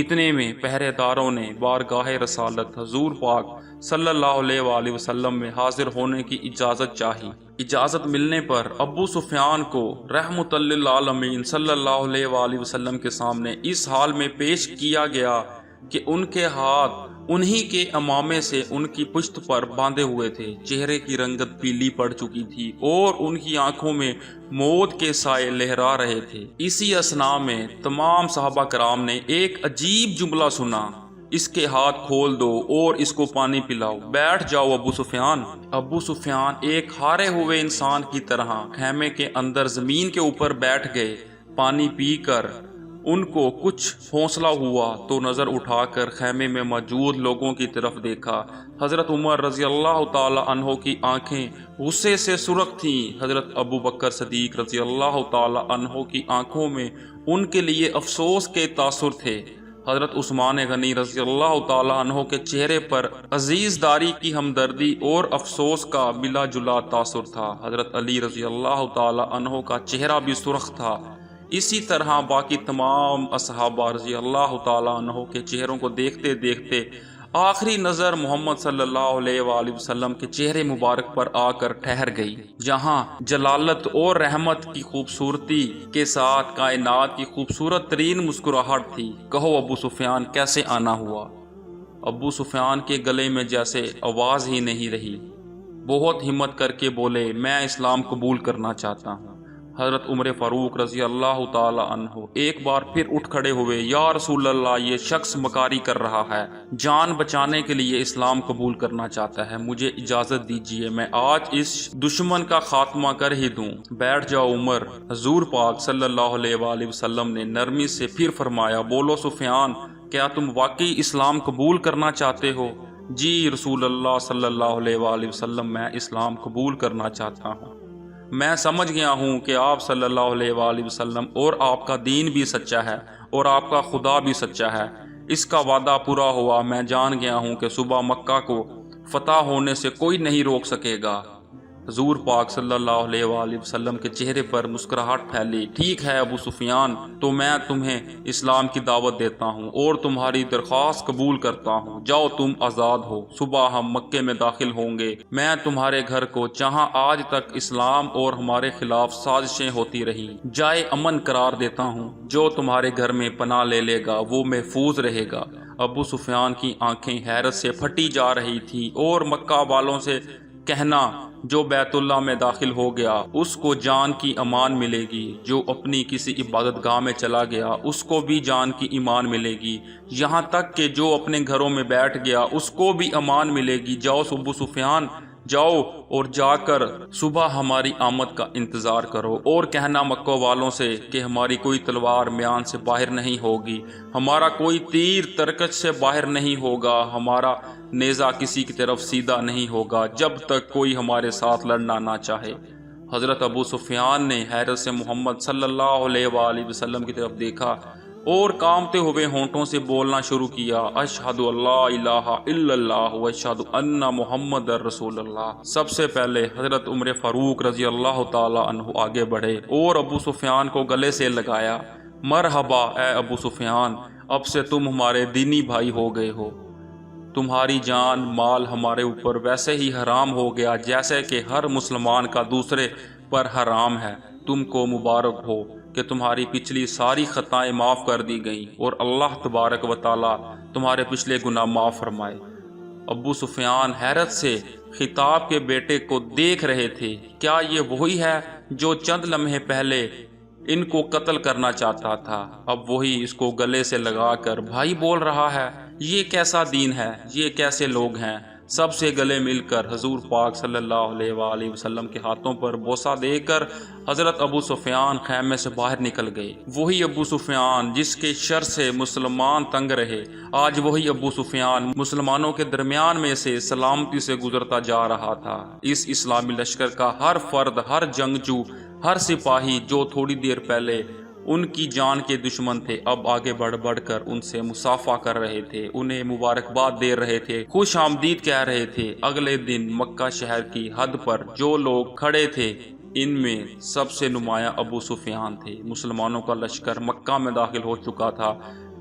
اتنے میں پہرے داروں نے بارگاہ رسالت حضور پاک صلی اللہ علیہ وآلہ وسلم میں حاضر ہونے کی اجازت چاہی۔ اجازت ملنے پر ابو سفیان کو رحمت للعالمین صلی اللہ علیہ وآلہ وسلم کے سامنے اس حال میں پیش کیا گیا کہ ان کے ہاتھ انہی کے امامے سے ان کی پشت پر باندھے ہوئے تھے، چہرے کی رنگت پیلی پڑ چکی تھی اور ان کی آنکھوں میں موت کے سائے لہرا رہے تھے۔ اسی اثناء میں تمام صحابہ کرام نے ایک عجیب جملہ سنا، اس کے ہاتھ کھول دو اور اس کو پانی پلاؤ، بیٹھ جاؤ ابو سفیان۔ ابو سفیان ایک ہارے ہوئے انسان کی طرح خیمے کے اندر زمین کے اوپر بیٹھ گئے۔ پانی پی کر ان کو کچھ حوصلہ ہوا تو نظر اٹھا کر خیمے میں موجود لوگوں کی طرف دیکھا۔ حضرت عمر رضی اللہ تعالی عنہ کی آنکھیں غصے سے سرخ تھیں۔ حضرت ابو بکر صدیق رضی اللہ تعالی عنہ کی آنکھوں میں ان کے لیے افسوس کے تاثر تھے۔ حضرت عثمان غنی رضی اللہ تعالی عنہ کے چہرے پر عزیز داری کی ہمدردی اور افسوس کا ملا جلا تاثر تھا۔ حضرت علی رضی اللہ تعالی عنہ کا چہرہ بھی سرخ تھا۔ اسی طرح باقی تمام اصحابہ رضی اللہ تعالی عنہ کے چہروں کو دیکھتے دیکھتے آخری نظر محمد صلی اللہ علیہ وآلہ وسلم کے چہرے مبارک پر آ کر ٹھہر گئی، جہاں جلالت اور رحمت کی خوبصورتی کے ساتھ کائنات کی خوبصورت ترین مسکراہٹ تھی۔ کہو ابو سفیان کیسے آنا ہوا؟ ابو سفیان کے گلے میں جیسے آواز ہی نہیں رہی، بہت ہمت کر کے بولے، میں اسلام قبول کرنا چاہتا ہوں۔ حضرت عمر فاروق رضی اللہ تعالی عنہ ایک بار پھر اٹھ کھڑے ہوئے، یا رسول اللہ، یہ شخص مکاری کر رہا ہے، جان بچانے کے لیے اسلام قبول کرنا چاہتا ہے، مجھے اجازت دیجیے میں آج اس دشمن کا خاتمہ کر ہی دوں۔ بیٹھ جاؤ عمر۔ حضور پاک صلی اللہ علیہ وآلہ وسلم نے نرمی سے پھر فرمایا، بولو سفیان، کیا تم واقعی اسلام قبول کرنا چاہتے ہو؟ جی رسول اللہ صلی اللہ علیہ وآلہ وسلم، میں اسلام قبول کرنا چاہتا ہوں۔ میں سمجھ گیا ہوں کہ آپ صلی اللہ علیہ وآلہ وسلم اور آپ کا دین بھی سچا ہے اور آپ کا خدا بھی سچا ہے، اس کا وعدہ پورا ہوا۔ میں جان گیا ہوں کہ صبح مکہ کو فتح ہونے سے کوئی نہیں روک سکے گا۔ حضور پاک صلی اللہ علیہ وآلہ وسلم کے چہرے پر مسکراہٹ پھیلی۔ ٹھیک ہے ابو سفیان، تو میں تمہیں اسلام کی دعوت دیتا ہوں اور تمہاری درخواست قبول کرتا ہوں، جاؤ تم آزاد ہو۔ صبح ہم مکے میں داخل ہوں گے، میں تمہارے گھر کو، جہاں آج تک اسلام اور ہمارے خلاف سازشیں ہوتی رہی، جائے امن قرار دیتا ہوں۔ جو تمہارے گھر میں پناہ لے لے گا وہ محفوظ رہے گا۔ ابو سفیان کی آنکھیں حیرت سے پھٹی جا رہی تھیں اور مکہ والوں سے کہنا، جو بیت اللہ میں داخل ہو گیا اس کو جان کی امان ملے گی، جو اپنی کسی عبادت گاہ میں چلا گیا اس کو بھی جان کی امان ملے گی، یہاں تک کہ جو اپنے گھروں میں بیٹھ گیا اس کو بھی امان ملے گی۔ جاؤ ابو سفیان، جاؤ اور جا کر صبح ہماری آمد کا انتظار کرو اور کہنا مکہ والوں سے کہ ہماری کوئی تلوار میان سے باہر نہیں ہوگی، ہمارا کوئی تیر ترکش سے باہر نہیں ہوگا، ہمارا نیزہ کسی کی طرف سیدھا نہیں ہوگا جب تک کوئی ہمارے ساتھ لڑنا نہ چاہے۔ حضرت ابو سفیان نے حیرت سے محمد صلی اللہ علیہ وآلہ وسلم کی طرف دیکھا اور کانپتے ہوئے ہونٹوں سے بولنا شروع کیا، اشہد اللہ الہ الا اللہ و اشہد ان محمد رسول اللہ۔ سب سے پہلے حضرت عمر فاروق رضی اللہ تعالی عنہ آگے بڑھے اور ابو سفیان کو گلے سے لگایا۔ مرحبا اے ابو سفیان، اب سے تم ہمارے دینی بھائی ہو گئے ہو، تمہاری جان مال ہمارے اوپر ویسے ہی حرام ہو گیا جیسے کہ ہر مسلمان کا دوسرے پر حرام ہے۔ تم کو مبارک ہو کہ تمہاری پچھلی ساری خطائیں معاف کر دی گئیں اور اللہ تبارک و تعالی تمہارے پچھلے گناہ معاف فرمائے۔ ابو سفیان حیرت سے خطاب کے بیٹے کو دیکھ رہے تھے، کیا یہ وہی ہے جو چند لمحے پہلے ان کو قتل کرنا چاہتا تھا؟ اب وہی اس کو گلے سے لگا کر بھائی بول رہا ہے۔ یہ کیسا دین ہے، یہ کیسے لوگ ہیں؟ سب سے گلے مل کر حضور پاک صلی اللہ علیہ وآلہ وسلم کے ہاتھوں پر بوسہ دے کر حضرت ابو سفیان خیمے سے باہر نکل گئے۔ وہی ابو سفیان جس کے شر سے مسلمان تنگ رہے، آج وہی ابو سفیان مسلمانوں کے درمیان میں سے سلامتی سے گزرتا جا رہا تھا۔ اس اسلامی لشکر کا ہر فرد، ہر جنگجو، ہر سپاہی جو تھوڑی دیر پہلے ان کی جان کے دشمن تھے، اب آگے بڑھ بڑھ کر ان سے مصافحہ کر رہے تھے، انہیں مبارکباد دے رہے تھے، خوش آمدید کہہ رہے تھے۔ اگلے دن مکہ شہر کی حد پر جو لوگ کھڑے تھے ان میں سب سے نمایاں ابو سفیان تھے۔ مسلمانوں کا لشکر مکہ میں داخل ہو چکا تھا۔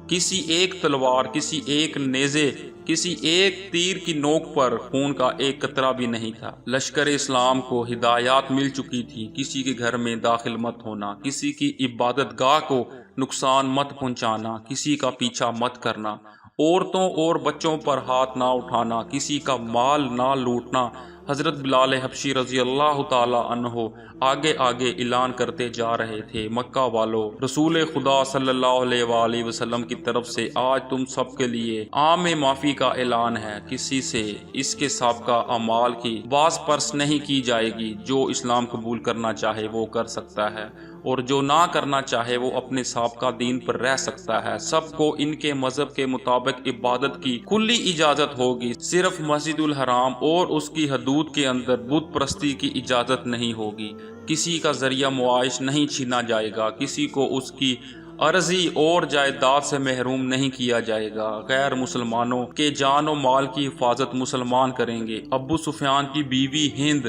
کسی ایک تلوار، کسی ایک نیزے، کسی ایک تیر کی نوک پر خون کا ایک قطرہ بھی نہیں تھا۔ لشکر اسلام کو ہدایات مل چکی تھی، کسی کے گھر میں داخل مت ہونا، کسی کی عبادت گاہ کو نقصان مت پہنچانا، کسی کا پیچھا مت کرنا، عورتوں اور بچوں پر ہاتھ نہ اٹھانا، کسی کا مال نہ لوٹنا۔ حضرت بلال حبشی رضی اللہ تعالی عنہ آگے آگے اعلان کرتے جا رہے تھے، مکہ والوں، رسول خدا صلی اللہ علیہ وآلہ وسلم کی طرف سے آج تم سب کے لیے عام معافی کا اعلان ہے۔ کسی سے اس کے سابقہ اعمال کی باز پرس نہیں کی جائے گی۔ جو اسلام قبول کرنا چاہے وہ کر سکتا ہے، اور جو نہ کرنا چاہے وہ اپنے سابقہ دین پر رہ سکتا ہے۔ سب کو ان کے مذہب کے مطابق عبادت کی کلی اجازت ہوگی، صرف مسجد الحرام اور اس کی حدود کے اندر بت پرستی کی اجازت نہیں ہوگی۔ کسی کا ذریعہ معاش نہیں چھینا جائے گا، کسی کو اس کی عرضی اور جائیداد سے محروم نہیں کیا جائے گا۔ غیر مسلمانوں کے جان و مال کی حفاظت مسلمان کریں گے۔ ابو سفیان کی بیوی ہند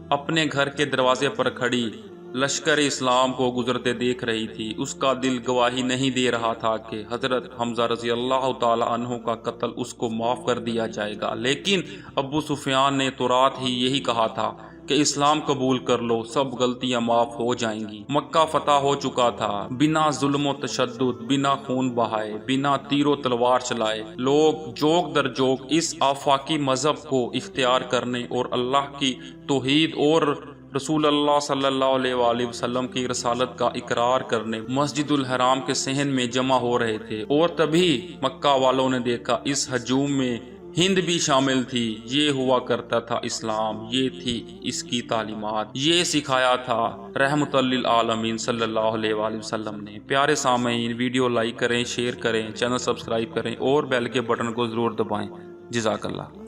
اپنے گھر کے دروازے پر کھڑی لشکر اسلام کو گزرتے دیکھ رہی تھی۔ اس کا دل گواہی نہیں دے رہا تھا کہ حضرت حمزہ رضی اللہ تعالی عنہ کا قتل اس کو معاف کر دیا جائے گا، لیکن ابو سفیان نے تو رات ہی یہی کہا تھا کہ اسلام قبول کر لو، سب غلطیاں معاف ہو جائیں گی۔ مکہ فتح ہو چکا تھا، بنا ظلم و تشدد، بنا خون بہائے، بنا تیر و تلوار چلائے، لوگ جوک در جوک اس آفاقی مذہب کو اختیار کرنے اور اللہ کی توحید اور رسول اللہ صلی اللہ علیہ وآلہ وسلم کی رسالت کا اقرار کرنے مسجد الحرام کے صحن میں جمع ہو رہے تھے، اور تبھی مکہ والوں نے دیکھا اس ہجوم میں ہند بھی شامل تھی۔ یہ ہوا کرتا تھا اسلام، یہ تھی اس کی تعلیمات، یہ سکھایا تھا رحمت للعالمین صلی اللہ علیہ وآلہ وسلم نے۔ پیارے سامعین، ویڈیو لائک کریں، شیئر کریں، چینل سبسکرائب کریں اور بیل کے بٹن کو ضرور دبائیں۔ جزاک اللہ۔